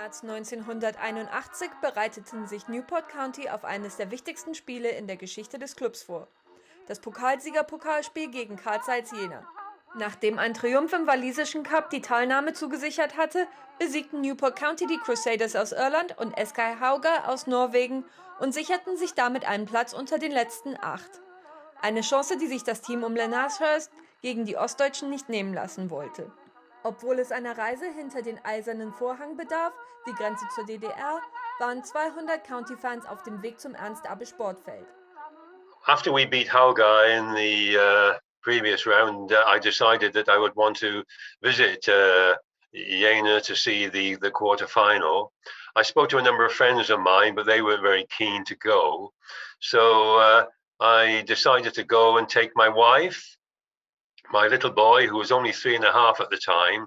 März 1981 bereiteten sich Newport County auf eines der wichtigsten Spiele in der Geschichte des Clubs vor: das Pokalsiegerpokalspiel gegen Carl Zeiss Jena. Nachdem ein Triumph im walisischen Cup die Teilnahme zugesichert hatte, besiegten Newport County die Crusaders aus Irland und SK Hauga aus Norwegen und sicherten sich damit einen Platz unter den letzten 8. Eine Chance, die sich das Team um Lenashurst gegen die Ostdeutschen nicht nehmen lassen wollte. Obwohl es einer Reise hinter den Eisernen Vorhang bedarf, die Grenze zur DDR, waren 200 County-Fans auf dem Weg zum Ernst-Abbe-Sportfeld. After we beat Hauga in the previous round, I decided that I would want to visit Jena to see the quarter-final. I spoke to a number of friends of mine, but they weren't very keen to go. So I decided to go and take my wife, my little boy, who was only 3.5 at the time,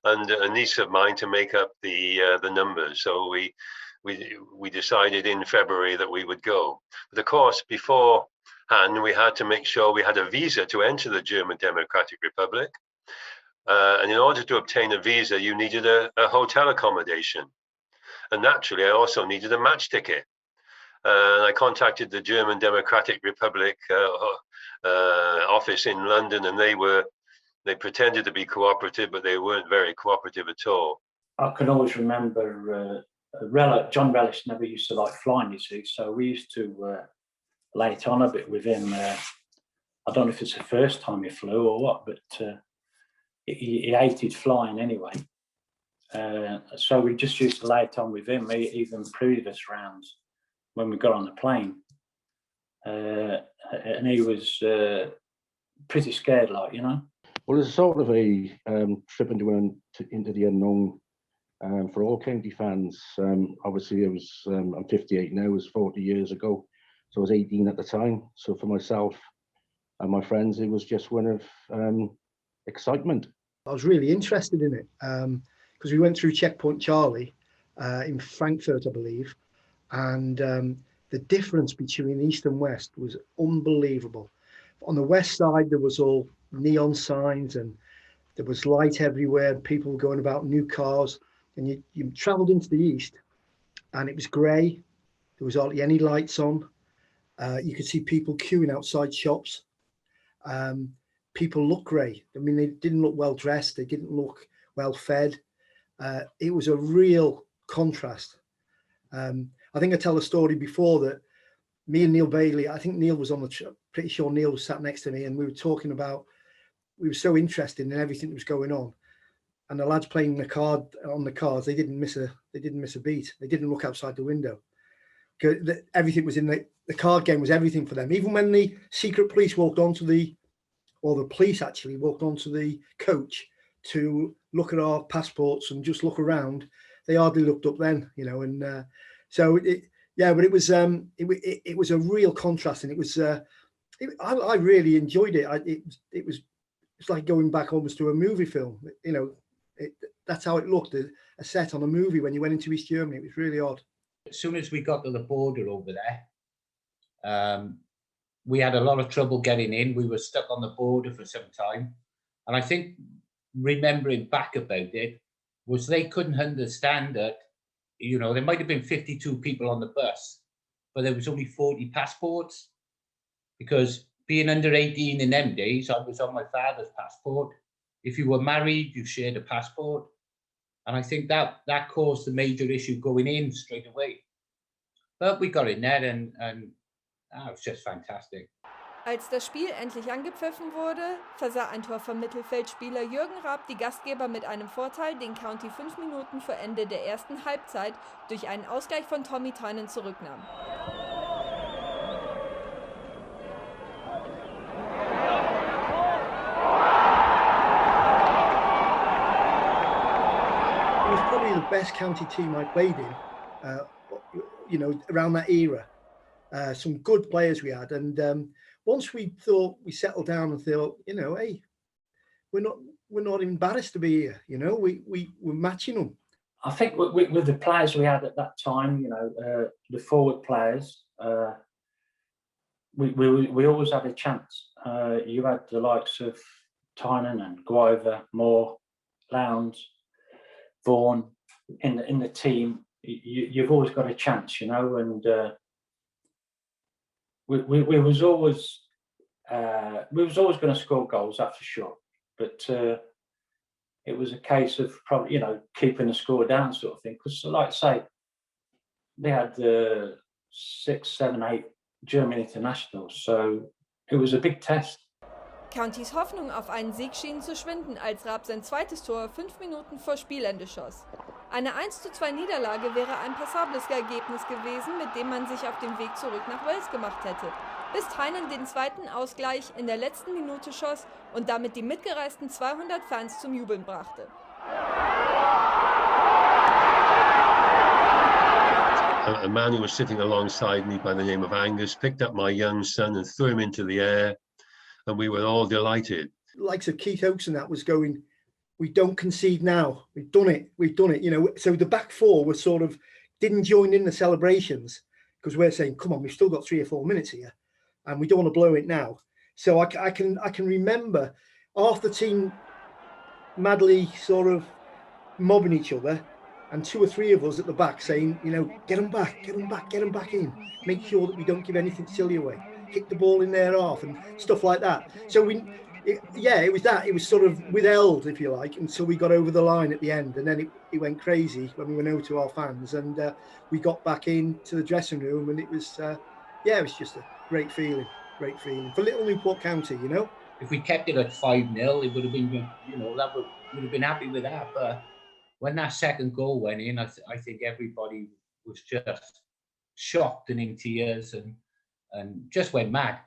and a niece of mine to make up the numbers. So we decided in February that we would go. But of course, beforehand, we had to make sure we had a visa to enter the German Democratic Republic. And in order to obtain a visa, you needed a hotel accommodation. And naturally, I also needed a match ticket. And I contacted the German Democratic Republic office in London, and they pretended to be cooperative, but they weren't very cooperative at all. I can always remember John Relish never used to like flying, you see, so we used to lay it on a bit with him. I don't know if it's the first time he flew or what, but he hated flying anyway. So we just used to lay it on with him, even previous rounds when we got on the plane. And he was pretty scared, like, you know. Well, it's sort of a trip into the unknown for all county fans. Obviously, I'm 58 now. It was 40 years ago, so I was 18 at the time. So for myself and my friends, it was just one of excitement. I was really interested in it because we went through Checkpoint Charlie in Frankfurt, I believe, and the difference between East and West was unbelievable. On the West side, there was all neon signs and there was light everywhere, people going about new cars. And you travelled into the East and it was grey. There was hardly any lights on. You could see people queuing outside shops. People looked grey. I mean, they didn't look well dressed. They didn't look well fed. It was a real contrast. I think I tell a story before that me and Neil Bailey, I think Neil was on the pretty sure Neil was sat next to me, and we were talking about, we were so interested in everything that was going on. And the lads playing on the cards, they didn't miss a beat. They didn't look outside the window. Everything was in the card game was everything for them. Even when the secret police walked onto the police actually walked onto the coach to look at our passports and just look around, they hardly looked up then, you know. And so but it was a real contrast, and it was I really enjoyed it. It's like going back almost to a movie film, you know. That's how it looked, a set on a movie when you went into East Germany. It was really odd. As soon as we got to the border over there, we had a lot of trouble getting in. We were stuck on the border for some time. And I think remembering back about it was they couldn't understand that, you know, there might have been 52 people on the bus, but there was only 40 passports, because being under 18 in them days, I was on my father's passport. If you were married, you shared a passport. And I think that caused the major issue going in straight away. But we got in there and it was just fantastic. Als das Spiel endlich angepfiffen wurde, versah ein Torvermittelfeldspieler Jürgen Raab die Gastgeber mit einem Vorteil, den County 5 Minuten vor Ende der ersten Halbzeit durch einen Ausgleich von Tommy Tynan zurücknahm. It was probably the best county team I played in, you know, around that era. Some good players we had, and once we thought we settled down and thought, you know, hey, we're not embarrassed to be here. You know, we're matching them. I think with the players we had at that time, you know, the forward players, we always had a chance. You had the likes of Tynan and Grover, Moore, Lowndes, Vaughan, in the team, you've always got a chance, you know, and we was always going to score goals, that's for sure. But it was a case of probably, you know, keeping the score down, sort of thing. Because, like I say, they had 6, 7, 8 German internationals, so it was a big test. Countys Hoffnung auf einen Sieg schien zu schwinden, als Raab sein zweites Tor 5 Minuten vor Spielende schoss. Eine 1:2 Niederlage wäre ein passables Ergebnis gewesen, mit dem man sich auf den Weg zurück nach Wales gemacht hätte, bis Tynan den zweiten Ausgleich in der letzten Minute schoss und damit die mitgereisten 200 Fans zum Jubeln brachte. A man who was sitting alongside me by the name of Angus picked up my young son and threw him into the air, and we were all delighted. Likes of Keith Oakes and that was going, we don't concede now. We've done it. You know, so the back four was sort of didn't join in the celebrations because we're saying, come on, we've still got 3 or 4 minutes here, and we don't want to blow it now. So I can remember half the team madly sort of mobbing each other, and 2 or 3 of us at the back saying, you know, get them back in. Make sure that we don't give anything silly away. Kick the ball in their half and stuff like that. So it was that. It was sort of withheld, if you like, until we got over the line at the end, and then it went crazy when we went over to our fans, and we got back into the dressing room, and it was it was just a great feeling for little Newport County, you know. If we kept it at 5-0, it would have been, you know, that would have been happy with that. But when that second goal went in, I think everybody was just shocked and in tears and just went mad.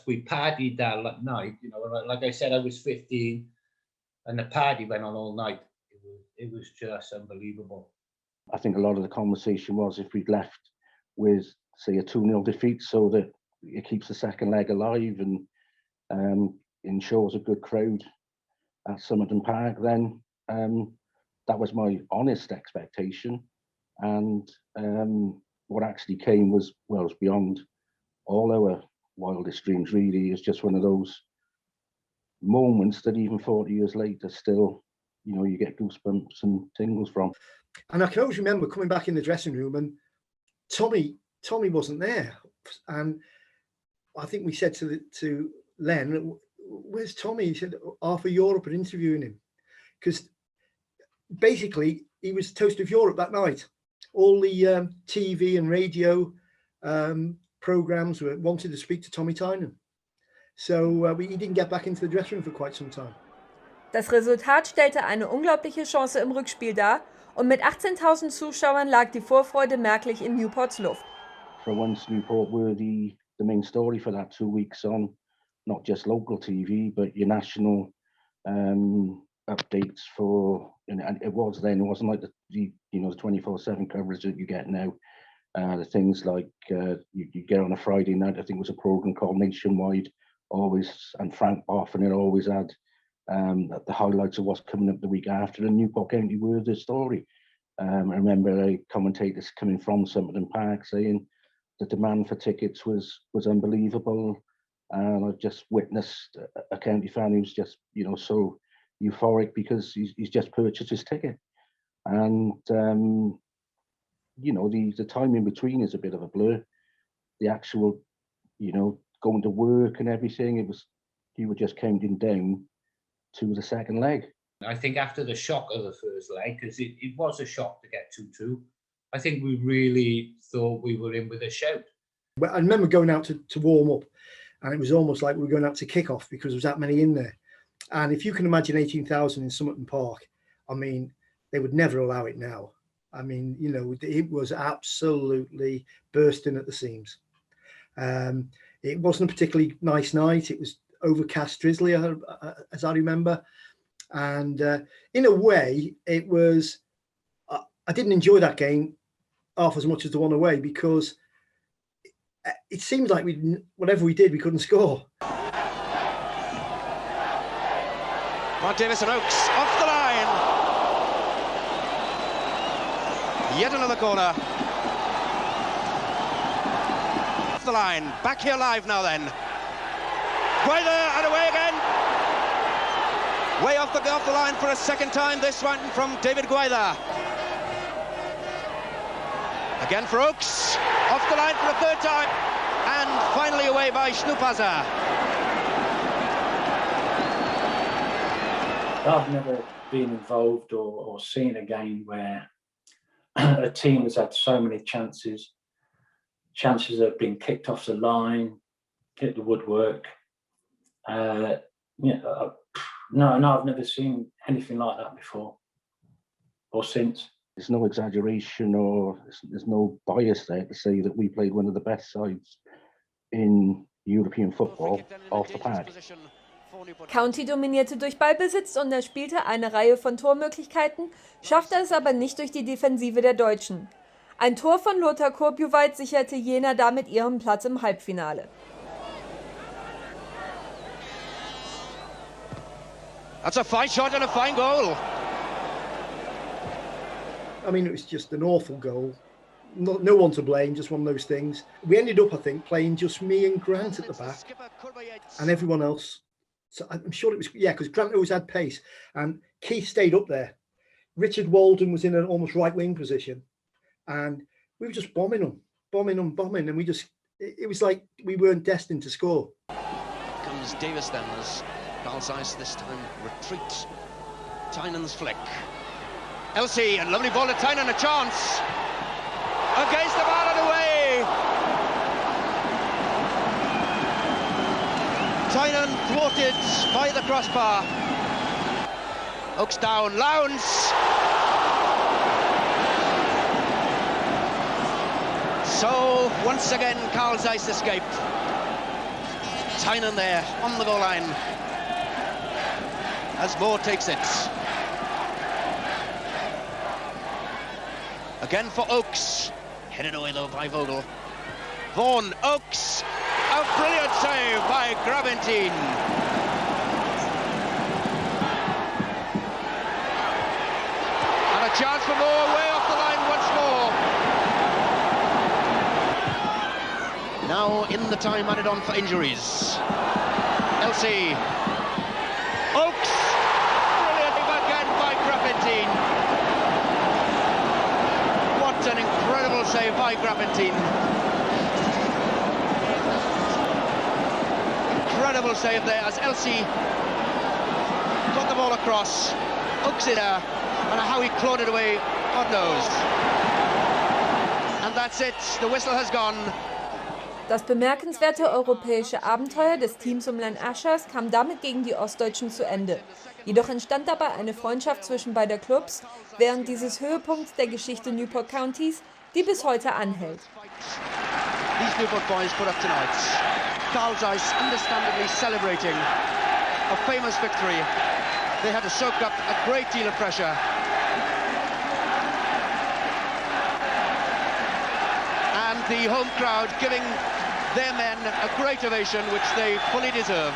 We partied that night, you know. Like I said, I was 15, and the party went on all night. It was just unbelievable. I think a lot of the conversation was if we'd left with, say, a 2-0 defeat, so that it keeps the second leg alive and ensures a good crowd at Somerton Park, then that was my honest expectation. And what actually came was beyond all our wildest dreams, really. Is just one of those moments that even 40 years later still, you know, you get goosebumps and tingles from. And I can always remember coming back in the dressing room, and Tommy wasn't there, and I think we said to Len, where's Tommy? He said half of Europe are interviewing him, because basically he was toast of Europe that night. All the TV and radio programs wanted to speak to Tommy Tynan. So he didn't get back into the dressing room for quite some time. Das Resultat stellte eine unglaubliche Chance im Rückspiel dar, und mit 18.000 Zuschauern lag die Vorfreude merklich in Newports Luft. For once, Newport were the main story for that 2 weeks on not just local TV, but your national updates for, and it was then, it wasn't like the 24/7 coverage that you get now. The things like you get on a Friday night, I think it was a program called Nationwide, always, and Frank Boffin, it always had the highlights of what's coming up the week after, and Newport County were the story. I remember commentators coming from Somerton Park saying the demand for tickets was unbelievable, and I've just witnessed a county fan who's just, you know, so euphoric because he's just purchased his ticket. And you know, the time in between is a bit of a blur. The actual, you know, going to work and everything, you were just counting down to the second leg. I think after the shock of the first leg, because it was a shock to get 2-2, I think we really thought we were in with a shout. I remember going out to warm up, and it was almost like we were going out to kick off because there was that many in there. And if you can imagine 18,000 in Somerton Park, I mean, they would never allow it now. I mean, you know, it was absolutely bursting at the seams. It wasn't a particularly nice night. It was overcast, drizzly, as I remember. And in a way, it was, I didn't enjoy that game half as much as the one away, because it seemed like whatever we did, we couldn't score. Mark Davison Oakes off the line. Yet another corner. Off the line. Back here live now then. Guayder and away again. Way off the line for a second time, this one from David Guayder. Again for Oaks, off the line for a third time, and finally away by Schnupaza. I've never been involved or seen a game where a team has had so many chances have been kicked off the line, hit the woodwork. No, I've never seen anything like that before or since. There's no exaggeration or there's no bias there to say that we played one of the best sides in European football off the pad. County dominierte durch Ballbesitz und erspielte eine Reihe von Tormöglichkeiten, schaffte es aber nicht durch die Defensive der Deutschen. Ein Tor von Lothar Korbjuweit sicherte Jena damit ihren Platz im Halbfinale. That's a fine shot and a fine goal. I mean, it was just an awful goal. No one to blame, just one of those things. We ended up, I think, playing just me and Grant at the back and everyone else. So I'm sure it was, because Grant always had pace and Keith stayed up there. Richard Walden was in an almost right wing position and we were just bombing them. And it was like we weren't destined to score. Comes Davis then as Carl Zeiss this time retreats. Tynan's flick. Elsie, and lovely ball to Tynan, a chance. Against the bar and away. Tynan thwarted by the crossbar. Oaks down, Lowndes. So, once again, Carl Zeiss escaped. Tynan there, on the goal line. As Moore takes it. Again for Oaks. Headed away though by Vogel. Vaughan, Oaks. A brilliant save by Grabentine. And a chance for Moore way off the line once more. Now in the time added on for injuries. Elsie. Oaks. Brilliant again by Grabentine. An incredible save by Grabentine. Incredible save there as Elsie got the ball across. Oaks in there, and how he clawed it away, God knows. And that's it, the whistle has gone. Das bemerkenswerte europäische Abenteuer des Teams um Len Aschers kam damit gegen die Ostdeutschen zu Ende. Jedoch entstand dabei eine Freundschaft zwischen beider Clubs während dieses Höhepunkts der Geschichte Newport Countys, die bis heute anhält. These Newport boys put up tonight. Carl Zeiss understandably celebrating a famous victory. They had to soak up a great deal of pressure. And the home crowd giving their men a great ovation, which they fully deserve.